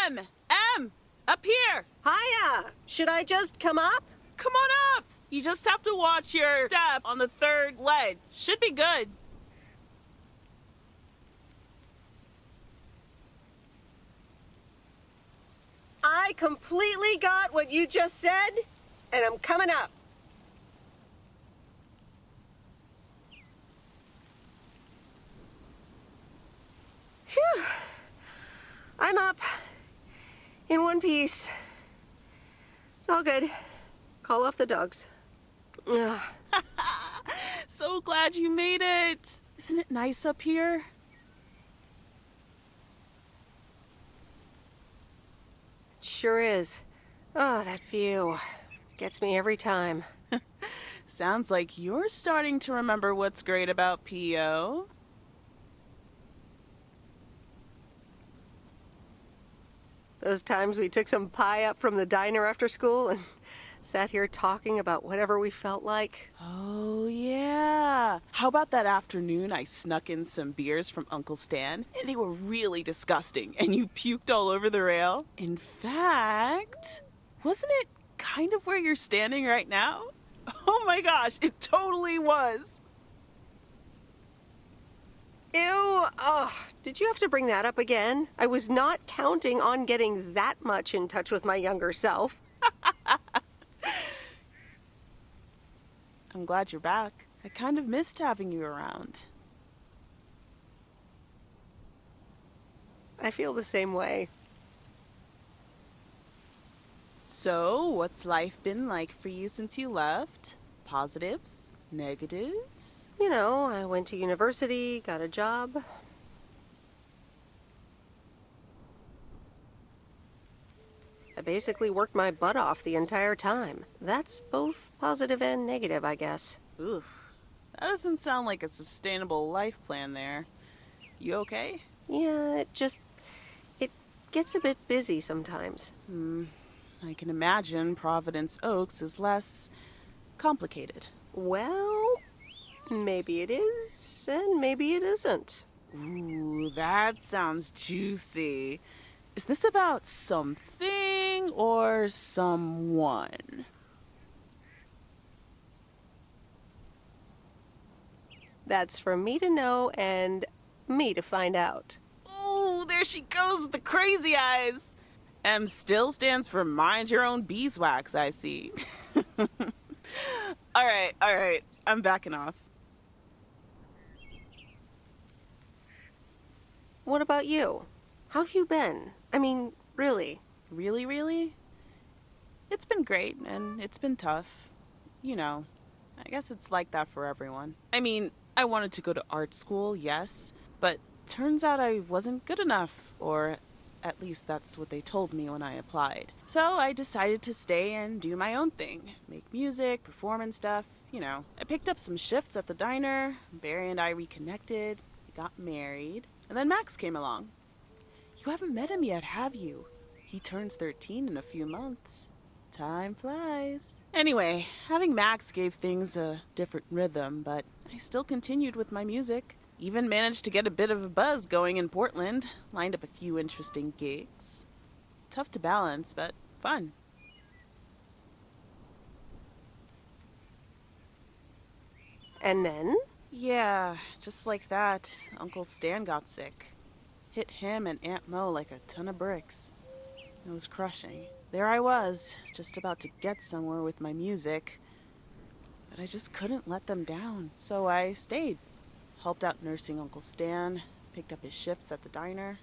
Em! Em! Up here! Hiya! Should I just come up? Come on up! You just have to watch your step on the third ledge. Should be good. I completely got what you just said, and I'm coming up. Phew. I'm up. In one piece. It's all good. Call off the dogs. Ugh. So glad you made it. Isn't it nice up here? Sure is. Oh, that view. Gets me every time. Sounds like you're starting to remember what's great about P.O. Those times we took some pie up from the diner after school and sat here talking about whatever we felt like. Oh, yeah. How about that afternoon I snuck in some beers from Uncle Stan? And they were really disgusting, and you puked all over the rail? In fact, wasn't it kind of where you're standing right now? Oh my gosh, it totally was. Ew, oh, did you have to bring that up again? I was not counting on getting that much in touch with my younger self. I'm glad you're back. I kind of missed having you around. I feel the same way. So, what's life been like for you since you left? Positives? Negatives? You know, I went to university, got a job. I basically worked my butt off the entire time. That's both positive and negative, I guess. Oof. That doesn't sound like a sustainable life plan there. You okay? Yeah, it gets a bit busy sometimes. I can imagine Providence Oaks is less complicated. Well, maybe it is, and maybe it isn't. Ooh, that sounds juicy. Is this about something or someone? That's for me to know and me to find out. Ooh, there she goes with the crazy eyes. M still stands for mind your own beeswax, I see. All right. I'm backing off. What about you? How have you been? I mean, really? Really? It's been great, and it's been tough. You know, I guess it's like that for everyone. I mean, I wanted to go to art school, yes, but turns out I wasn't good enough, or at least that's what they told me when I applied. So I decided to stay and do my own thing. Make music, perform and stuff, you know. I picked up some shifts at the diner, Barry and I reconnected, we got married, and then Max came along. You haven't met him yet, have you? He turns 13 in a few months. Time flies. Anyway, having Max gave things a different rhythm, but I still continued with my music. Even managed to get a bit of a buzz going in Portland. Lined up a few interesting gigs. Tough to balance, but fun. And then? Yeah, just like that, Uncle Stan got sick. Hit him and Aunt Mo like a ton of bricks. It was crushing. There I was, just about to get somewhere with my music. But I just couldn't let them down, so I stayed. Helped out nursing Uncle Stan, picked up his shifts at the diner.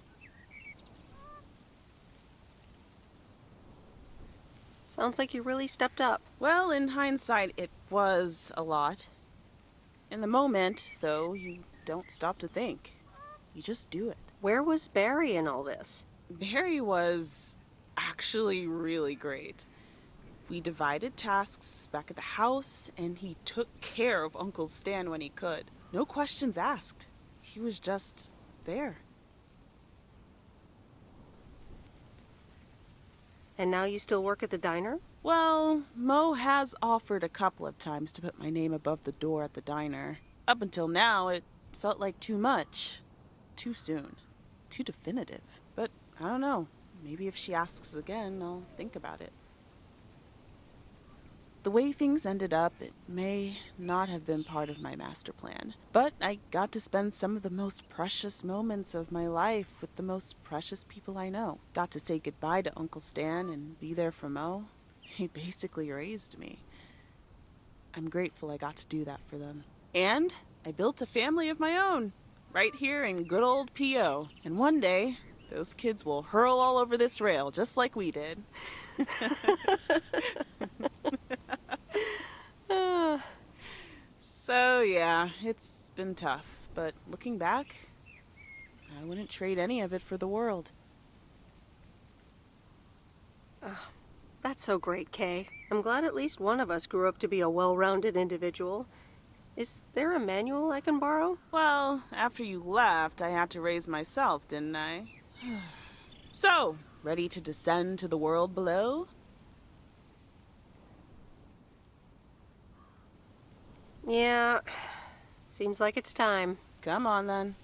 Sounds like you really stepped up. Well, in hindsight, it was a lot. In the moment, though, you don't stop to think. You just do it. Where was Barry in all this? Barry was actually really great. We divided tasks back at the house, and he took care of Uncle Stan when he could. No questions asked. He was just there. And now you still work at the diner? Well, Mo has offered a couple of times to put my name above the door at the diner. Up until now, it felt like too much. Too soon. Too definitive. But I don't know. maybe if she asks again, I'll think about it. The way things ended up, it may not have been part of my master plan, but I got to spend some of the most precious moments of my life with the most precious people I know. Got to say goodbye to Uncle Stan and be there for Mo. He basically raised me. I'm grateful I got to do that for them. And I built a family of my own, right here in good old P.O. And one day, those kids will hurl all over this rail just like we did. So, yeah, it's been tough, but looking back, I wouldn't trade any of it for the world. That's so great, Kay. I'm glad at least one of us grew up to be a well-rounded individual. Is there a manual I can borrow? Well, after you left, I had to raise myself, didn't I? So, ready to descend to the world below? Yeah, seems like it's time. Come on, then.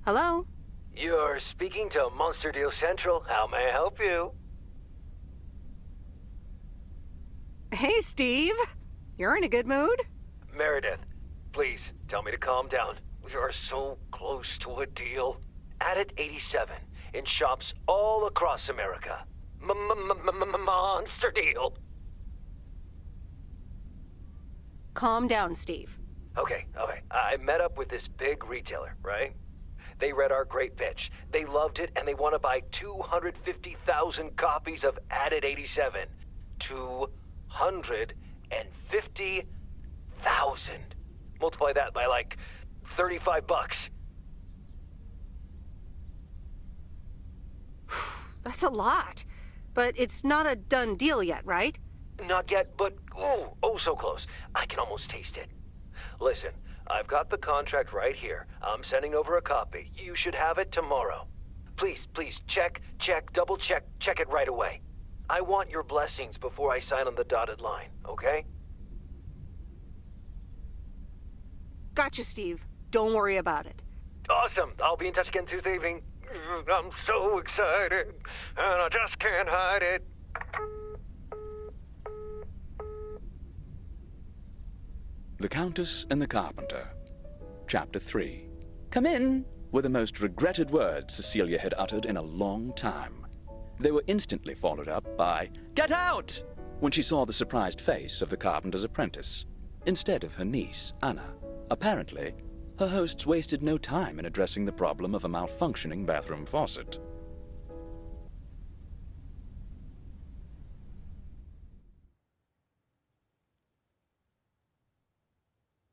Hello? You're speaking to Monster Deal Central. How may I help you? Hey, Steve. You're in a good mood? Meredith, please tell me to calm down. We are so close to a deal. Added 87 in shops all across America. Monster Deal. Calm down, Steve. Okay. I met up with this big retailer, right? They read our great pitch. They loved it, and they want to buy 250,000 copies of Added 87. 250,000. Multiply that by like $35. That's a lot. But it's not a done deal yet, right? Not yet, but oh so close. I can almost taste it. Listen, I've got the contract right here. I'm sending over a copy. You should have it tomorrow. Please, check, double check it right away. I want your blessings before I sign on the dotted line, okay? Gotcha, Steve. Don't worry about it. Awesome. I'll be in touch again Tuesday evening. I'm so excited, and I just can't hide it. The Countess and the Carpenter. Chapter 3. "Come in," were the most regretted words Cecilia had uttered in a long time. They were instantly followed up by, "Get out!" when she saw the surprised face of the carpenter's apprentice, instead of her niece, Anna. Apparently, her hosts wasted no time in addressing the problem of a malfunctioning bathroom faucet.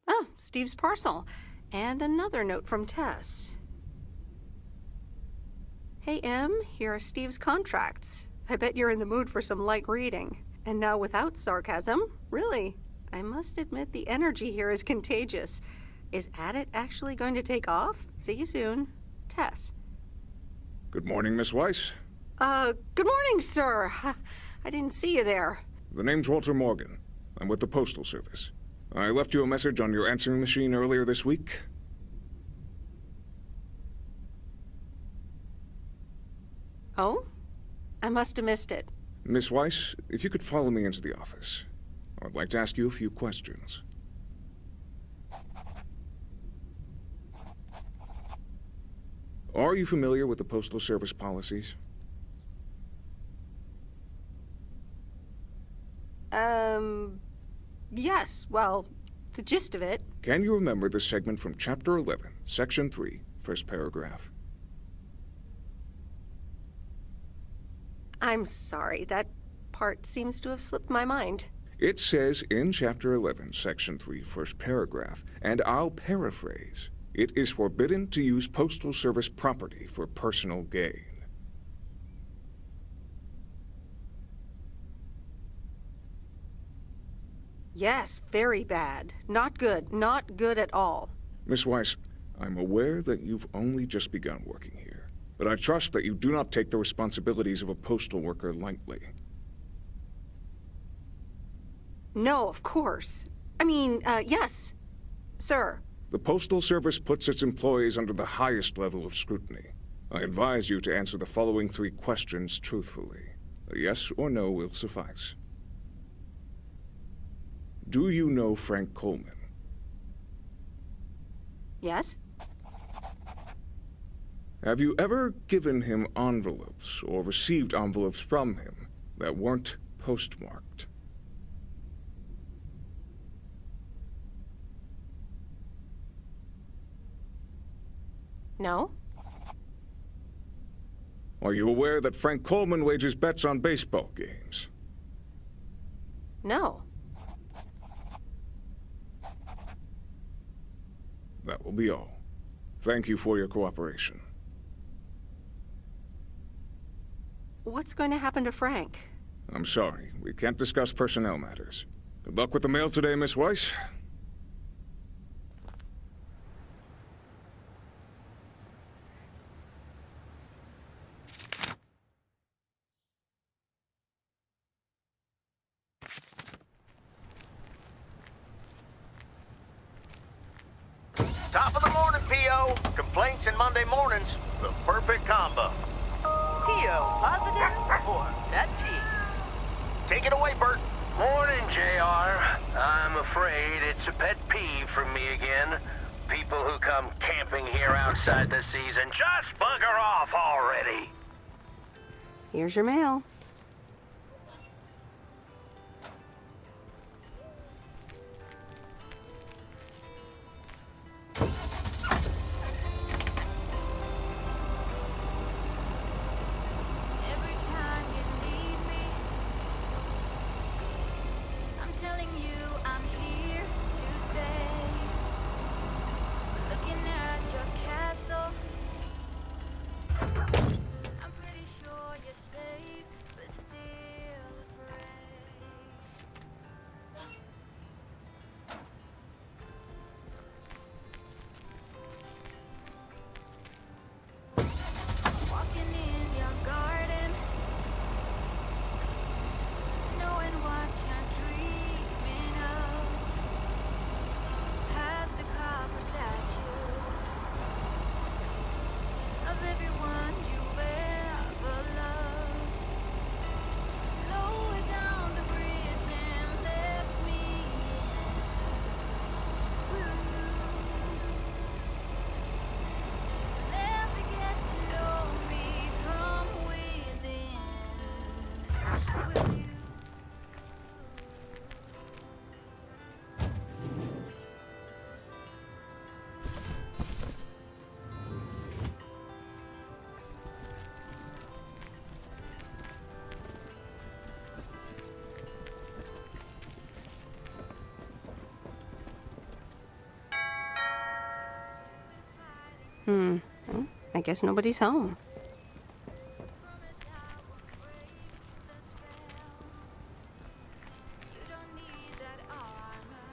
Oh, Steve's parcel. And another note from Tess. Hey, Em, here are Steve's contracts. I bet you're in the mood for some light reading. And now without sarcasm, really, I must admit the energy here is contagious. Is Addit actually going to take off? See you soon. Tess. Good morning, Miss Weiss. Good morning, sir. I didn't see you there. The name's Walter Morgan. I'm with the Postal Service. I left you a message on your answering machine earlier this week. Oh? I must have missed it. Miss Weiss, if you could follow me into the office, I'd like to ask you a few questions. Are you familiar with the Postal Service policies? Yes, well, the gist of it. Can you remember the segment from Chapter 11, Section 3, first paragraph? I'm sorry, that part seems to have slipped my mind. It says in Chapter 11, Section 3, first paragraph, and I'll paraphrase, "It is forbidden to use Postal Service property for personal gain." Yes, very bad. Not good. Not good at all. Miss Weiss, I'm aware that you've only just begun working here, but I trust that you do not take the responsibilities of a postal worker lightly. No, of course. I mean, yes, sir. The Postal Service puts its employees under the highest level of scrutiny. I advise you to answer the following 3 questions truthfully. A yes or no will suffice. Do you know Frank Coleman? Yes? Have you ever given him envelopes or received envelopes from him that weren't postmarked? No? Are you aware that Frank Coleman wagers bets on baseball games? No. That will be all. Thank you for your cooperation. What's going to happen to Frank? I'm sorry, we can't discuss personnel matters. Good luck with the mail today, Miss Weiss. Top of the morning, P.O. Complaints and Monday mornings. The perfect combo. P.O. positive or pet peeve? Take it away, Bert. Morning, JR. I'm afraid it's a pet peeve for me again. People who come camping here outside the season, just bugger off already. Here's your mail. Every time you need me, I'm telling you I'm here to stay. Looking at your castle, I'm pretty sure you're safe, but still afraid. Walking in your garden, knowing what you're dreaming of, past the copper statues of everyone you ever loved. Lower down the bridge and left me never get to know me from within. Will you? Well, I guess nobody's home. Promise I won't break the spell. You don't need that armor,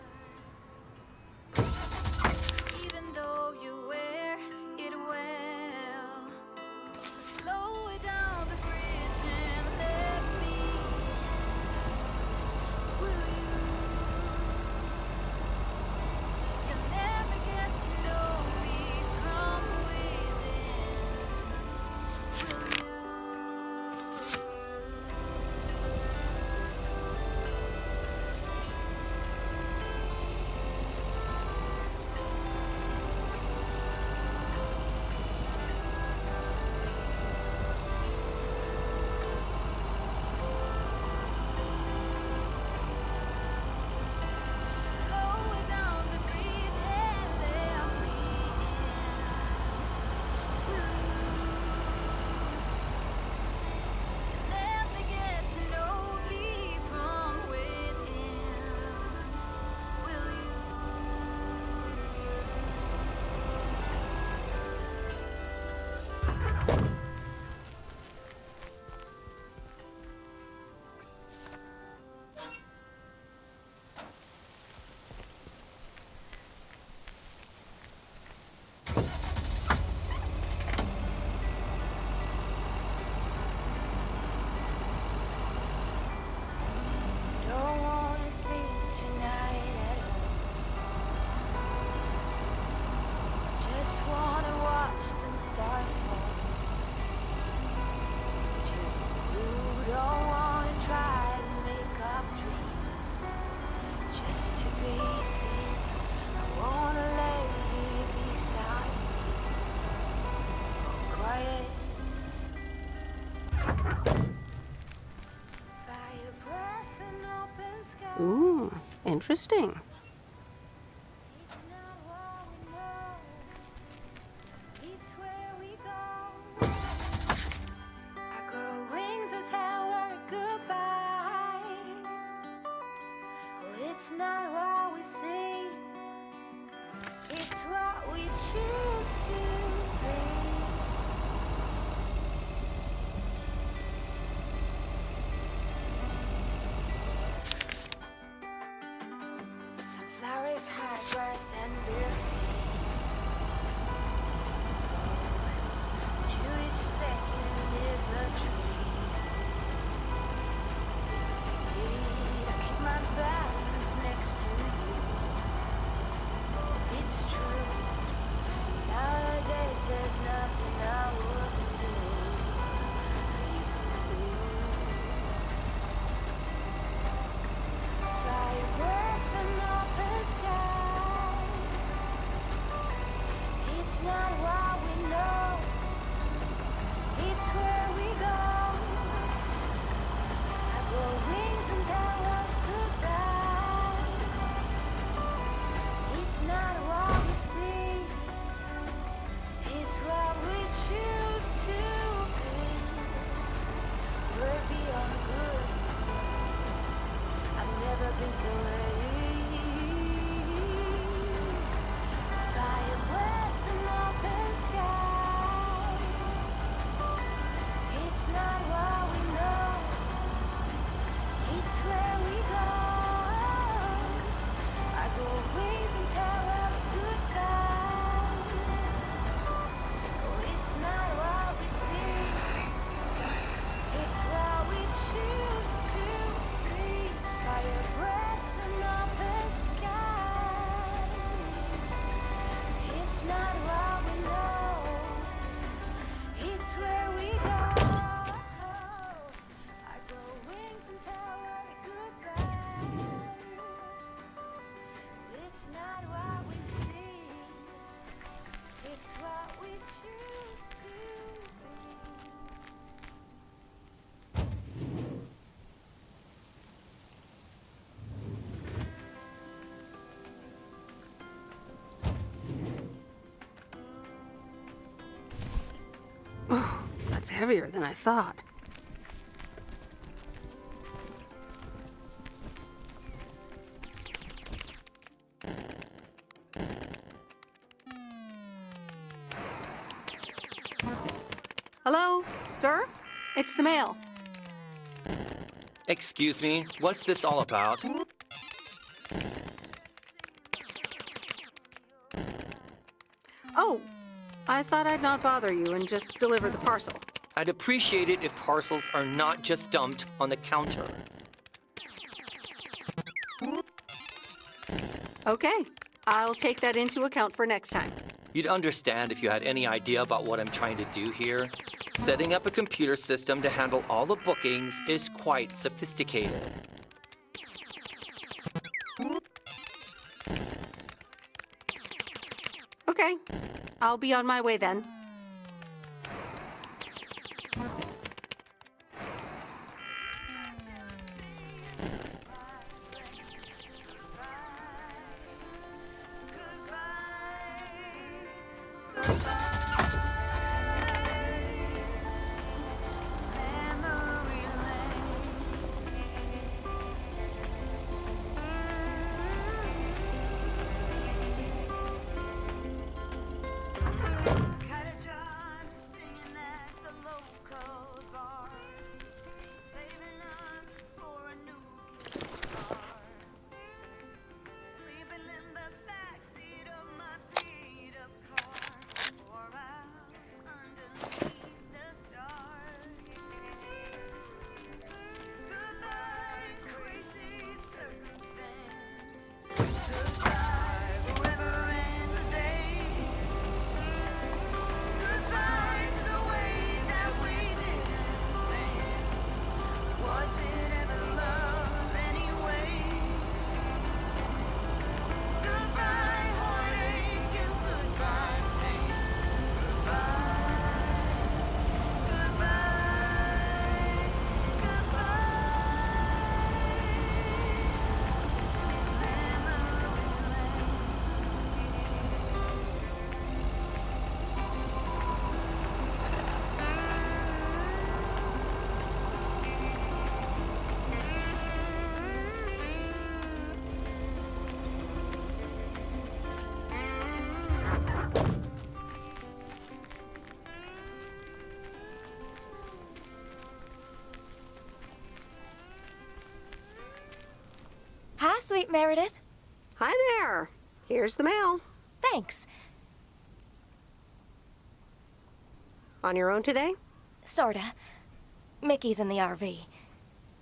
even though you wear it well. Lower down the bridge and let me. Will you? You'll never get to know me from within. Interesting. It's not what we know, it's where we go. I grow wings and tell her goodbye. Oh, it's not what we see, it's what we choose to be. Some flowers, high grass, and bare feet. To each second is a treat. I keep my balance next to you. It's true. Nowadays there's nothing I wouldn't do. Fly a breath in the sky. It's not what we know, it's where we go. I grow wings and tell us goodbye. It's not what we see, it's what we choose to be. We're beyond good. I've never been so ready. Fly a breath in open sky. It's not what we know, it's where we go. I grow wings and tell her goodbye. Oh, it's not what we see, it's what we choose to be. Fly a breath in open sky. It's not what we know, it's where we go. I grow wings and tell her goodbye. It's not what we see, it's what we choose to be. That's heavier than I thought. Hello, sir? It's the mail. Excuse me, what's this all about? Oh, I thought I'd not bother you and just deliver the parcel. I'd appreciate it if parcels are not just dumped on the counter. Okay, I'll take that into account for next time. You'd understand if you had any idea about what I'm trying to do here. Setting up a computer system to handle all the bookings is quite sophisticated. Okay, I'll be on my way then. Cut it Hi, sweet Meredith. Hi there. Here's the mail. Thanks. On your own today? Sorta. Mickey's in the RV.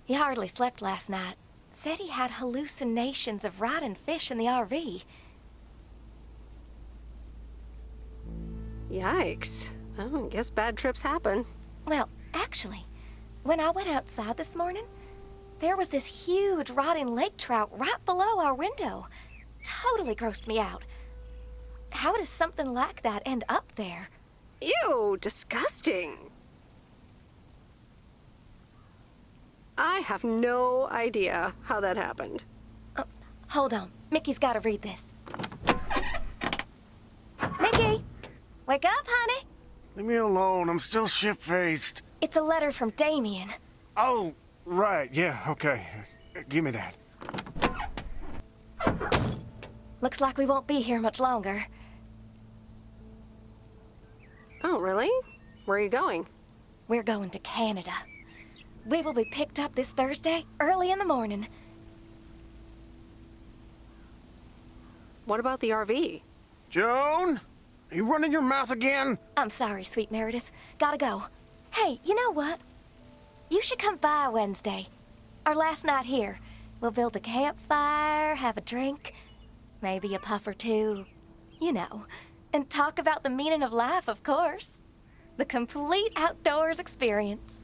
He hardly slept last night. Said he had hallucinations of riding fish in the RV. Yikes. Oh, I guess bad trips happen. Well, actually, when I went outside this morning, there was this huge rotting lake trout right below our window. Totally grossed me out. How does something like that end up there? Ew, disgusting. I have no idea how that happened. Oh, hold on. Mickey's gotta read this. Mickey! Wake up, honey! Leave me alone. I'm still shit-faced. It's a letter from Damien. Oh, right. Yeah, okay. Give me that. Looks like we won't be here much longer. Oh, really? Where are you going? We're going to Canada. We will be picked up this Thursday, early in the morning. What about the RV? Joan? Are you running your mouth again? I'm sorry, sweet Meredith. Gotta go. Hey, you know what? You should come by Wednesday. Our last night here. We'll build a campfire, have a drink, maybe a puff or two, you know, and talk about the meaning of life, of course. The complete outdoors experience.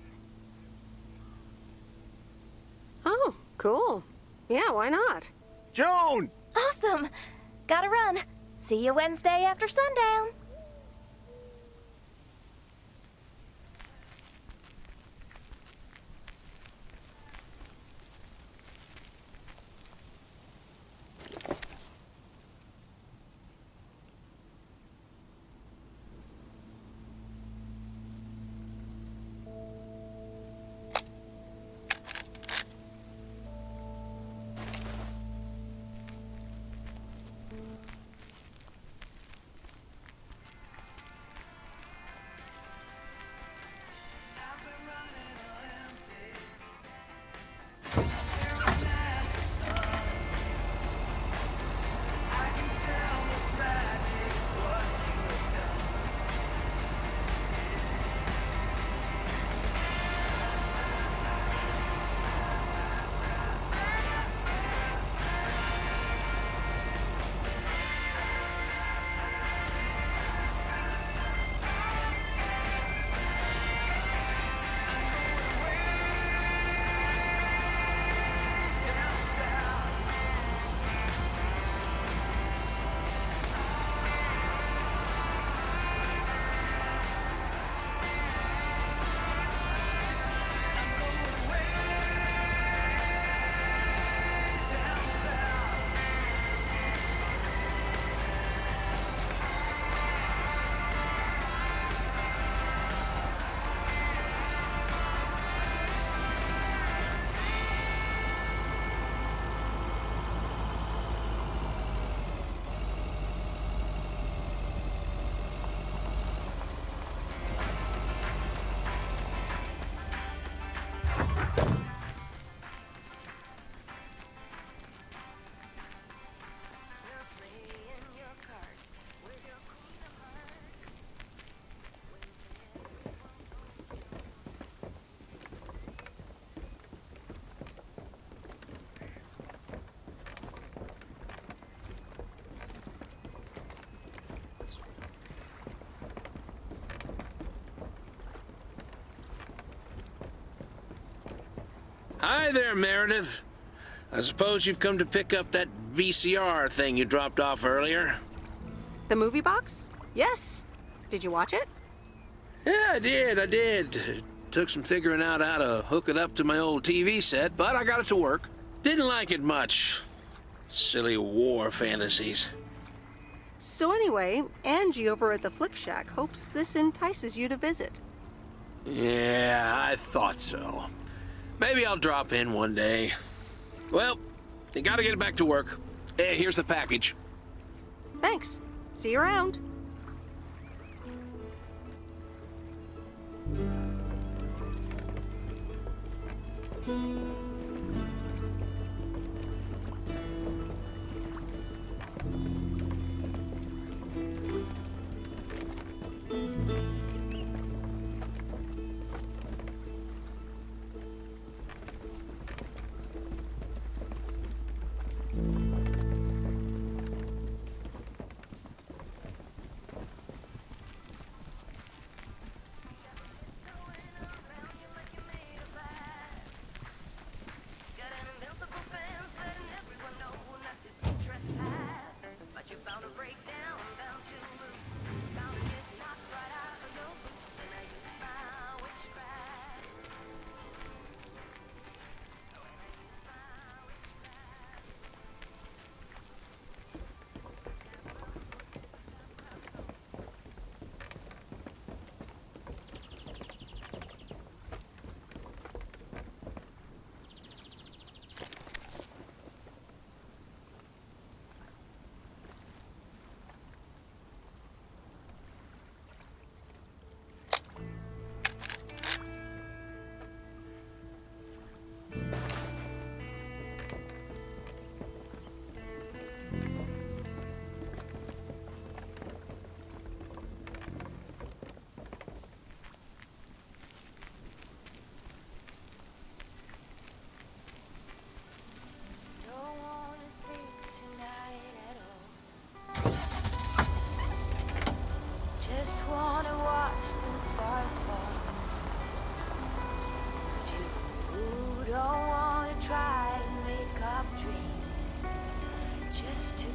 Oh, cool. Yeah, why not? Joan! Awesome! Gotta run. See you Wednesday after sundown. Hi there, Meredith. I suppose you've come to pick up that VCR thing you dropped off earlier? The movie box? Yes. Did you watch it? Yeah, I did. It took some figuring out how to hook it up to my old TV set, but I got it to work. Didn't like it much. Silly war fantasies. So anyway, Angie over at the Flick Shack hopes this entices you to visit. Yeah, I thought so. Maybe I'll drop in one day. Well, you gotta get back to work. Hey, here's the package. Thanks. See you around.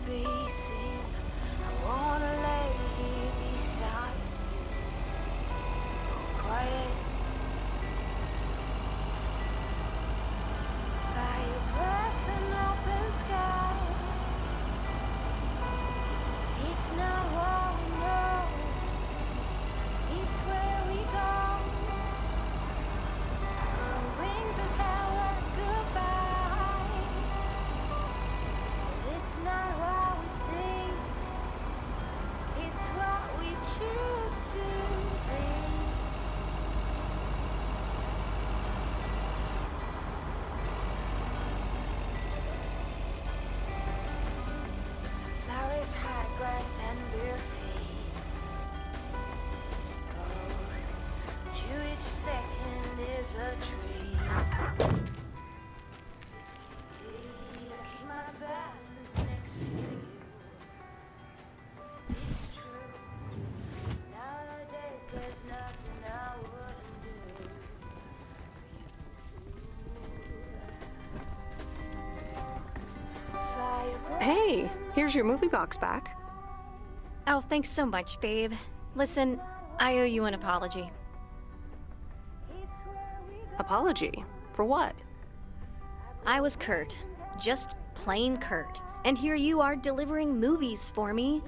be seen. I wanna lay here beside you, quiet. By your breath and open sky. It's not what we know, it's where we go. Our wings are our goodbye. It's not what we see, it's what we choose to be. Flowers, high grass, and bare feet. Oh, to each second is a tree. Keep my balance next to you. It's true. Nowadays there's nothing I wouldn't do. Hey, here's your movie box back. Oh, thanks so much, babe. Listen, I owe you an apology. Apology? For what? I was Kurt. Just plain Kurt. And here you are delivering movies for me.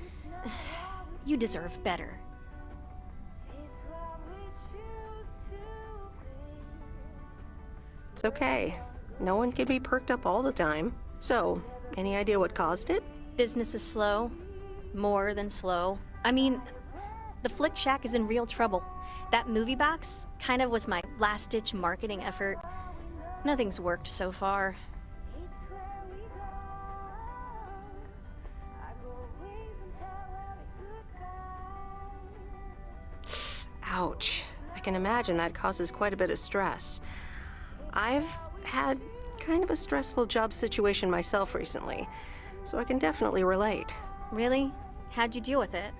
You deserve better. It's okay. No one can be perked up all the time. So, any idea what caused it? Business is slow. More than slow. I mean, the Flick Shack is in real trouble. That movie box kind of was my last-ditch marketing effort. Nothing's worked so far. Ouch. I can imagine that causes quite a bit of stress. I've had kind of a stressful job situation myself recently, so I can definitely relate. Really? How'd you deal with it?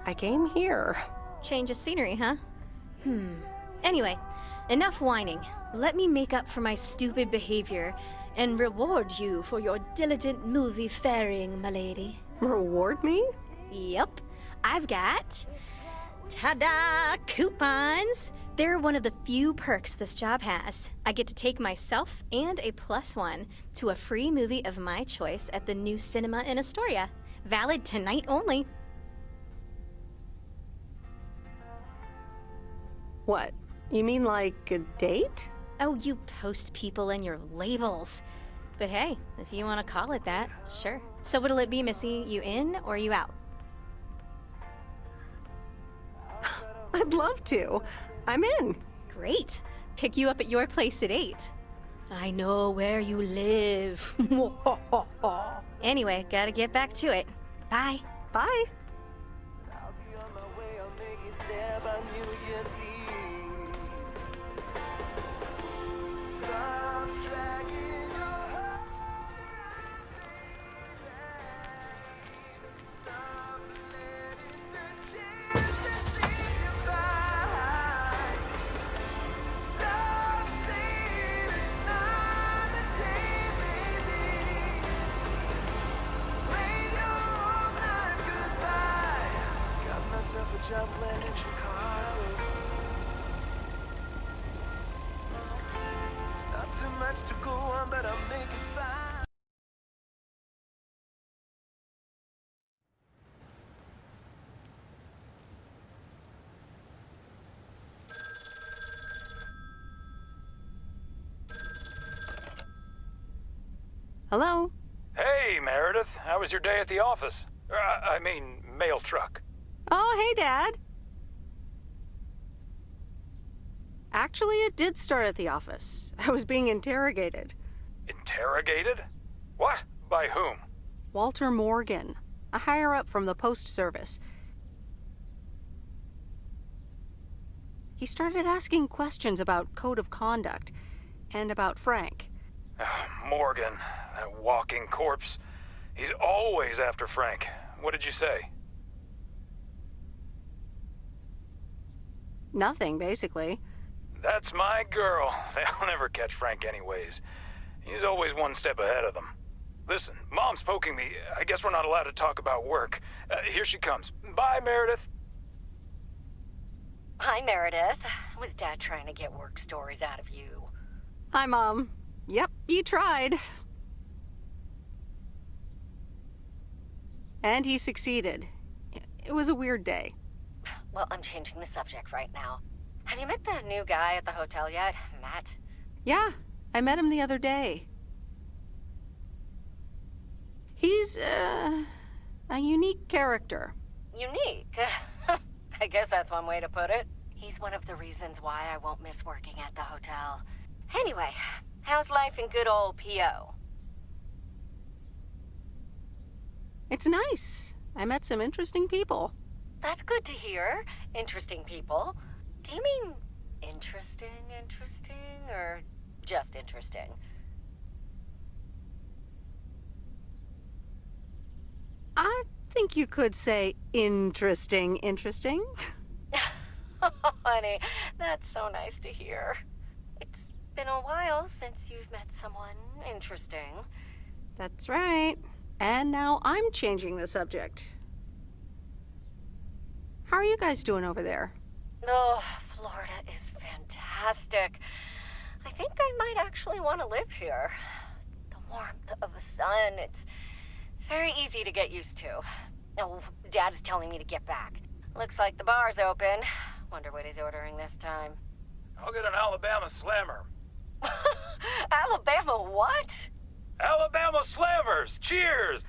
I came here. Change of scenery, huh? Anyway, enough whining. Let me make up for my stupid behavior and reward you for your diligent movie faring, my lady. Reward me? Yep. I've got... ta-da! Coupons! They're one of the few perks this job has. I get to take myself and a +1 to a free movie of my choice at the new cinema in Astoria. Valid tonight only. What? You mean like a date? Oh, you post people and your labels. But hey, if you want to call it that, sure. So what'll it be, Missy? You in or you out? I'd love to. I'm in. Great. Pick you up at your place at 8. I know where you live. Anyway, gotta get back to it. Bye. Bye. I'll be on my way, I'll make it there by New Year's Eve. Stop dragging your heart. Stop letting the chances lead you by. Stop staying another day, baby. Play your whole life goodbye. Got myself a job land in Chicago. It's not too much to go on, but I'll make it fine. Hello? Hey, Meredith. How was your day at the office? I mean, mail truck. Oh, hey, Dad. Actually, it did start at the office. I was being interrogated. Interrogated? What? By whom? Walter Morgan, a higher-up from the Post Service. He started asking questions about code of conduct and about Frank. Morgan, that walking corpse. He's always after Frank. What did you say? Nothing, basically. That's my girl. They'll never catch Frank anyways. He's always one step ahead of them. Listen, Mom's poking me. I guess we're not allowed to talk about work. Here she comes. Bye, Meredith. Hi, Meredith. Was Dad trying to get work stories out of you? Hi, Mom. Yep, he tried. And he succeeded. It was a weird day. Well, I'm changing the subject right now. Have you met the new guy at the hotel yet, Matt? Yeah, I met him the other day. He's, a unique character. Unique? I guess that's one way to put it. He's one of the reasons why I won't miss working at the hotel. Anyway, how's life in good old P.O.? It's nice. I met some interesting people. That's good to hear. Interesting people. Do you mean interesting, or just interesting? I think you could say interesting. Oh, honey, that's so nice to hear. It's been a while since you've met someone interesting. That's right. And now I'm changing the subject. How are you guys doing over there? Oh, Florida is fantastic. I think I might actually want to live here. The warmth of the sun, it's very easy to get used to. Oh, Dad is telling me to get back. Looks like the bar's open. Wonder what he's ordering this time. I'll get an Alabama Slammer. Alabama what? Alabama Slammers! Cheers!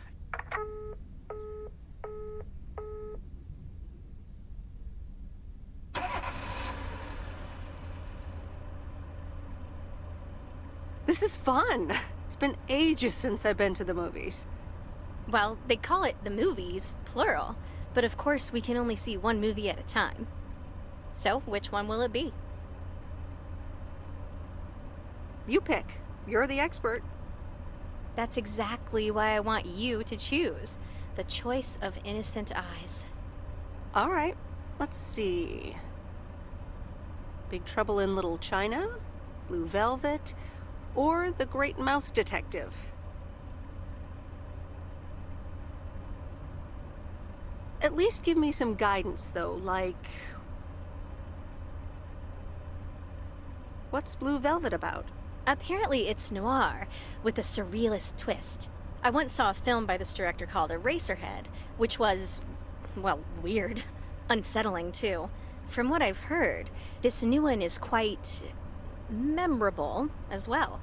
This is fun. It's been ages since I've been to the movies. Well, they call it the movies, plural, but of course we can only see one movie at a time. So, which one will it be? You pick. You're the expert. That's exactly why I want you to choose. The choice of innocent eyes. All right. Let's see. Big Trouble in Little China, Blue Velvet, or The Great Mouse Detective. At least give me some guidance, though, like... What's Blue Velvet about? Apparently it's noir, with a surrealist twist. I once saw a film by this director called Eraserhead, which was, well, weird. Unsettling, too. From what I've heard, this new one is quite... memorable as well.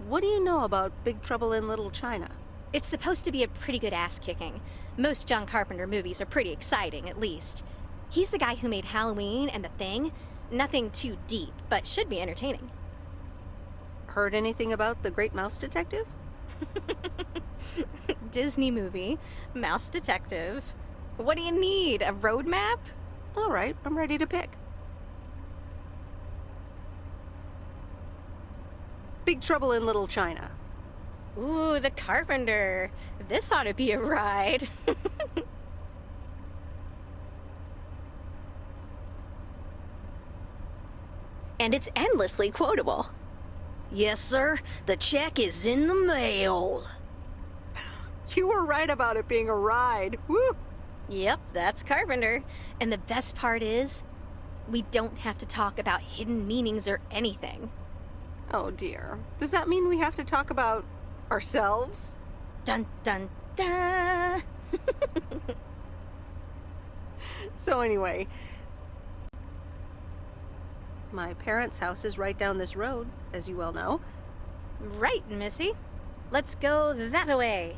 What do you know about Big Trouble in Little China? It's supposed to be a pretty good ass-kicking. Most John Carpenter movies are pretty exciting, at least. He's the guy who made Halloween and The Thing. Nothing too deep, but should be entertaining. Heard anything about The Great Mouse Detective? Disney movie, Mouse Detective. What do you need, a roadmap? All right, I'm ready to pick. Big Trouble in Little China. Ooh, the Carpenter. This ought to be a ride. And it's endlessly quotable. Yes, sir. The check is in the mail. You were right about it being a ride. Woo! Yep, that's Carpenter. And the best part is, we don't have to talk about hidden meanings or anything. Oh dear. Does that mean we have to talk about ourselves? Dun dun dun! So anyway, my parents' house is right down this road, as you well know. Right, Missy. Let's go that-a-way.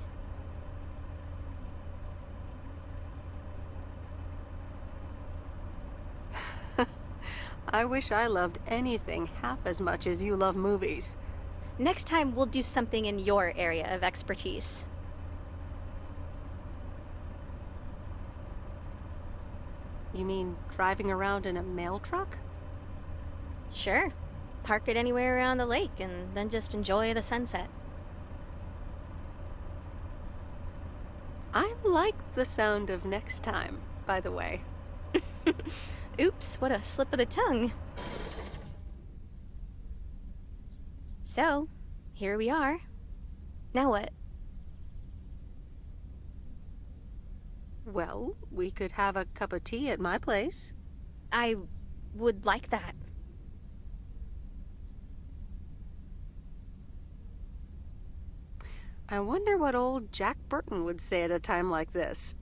I wish I loved anything half as much as you love movies. Next time, we'll do something in your area of expertise. You mean driving around in a mail truck? Sure. Park it anywhere around the lake and then just enjoy the sunset. I like the sound of next time, by the way. Oops, what a slip of the tongue. So, here we are. Now what? Well, we could have a cup of tea at my place. I would like that. I wonder what old Jack Burton would say at a time like this.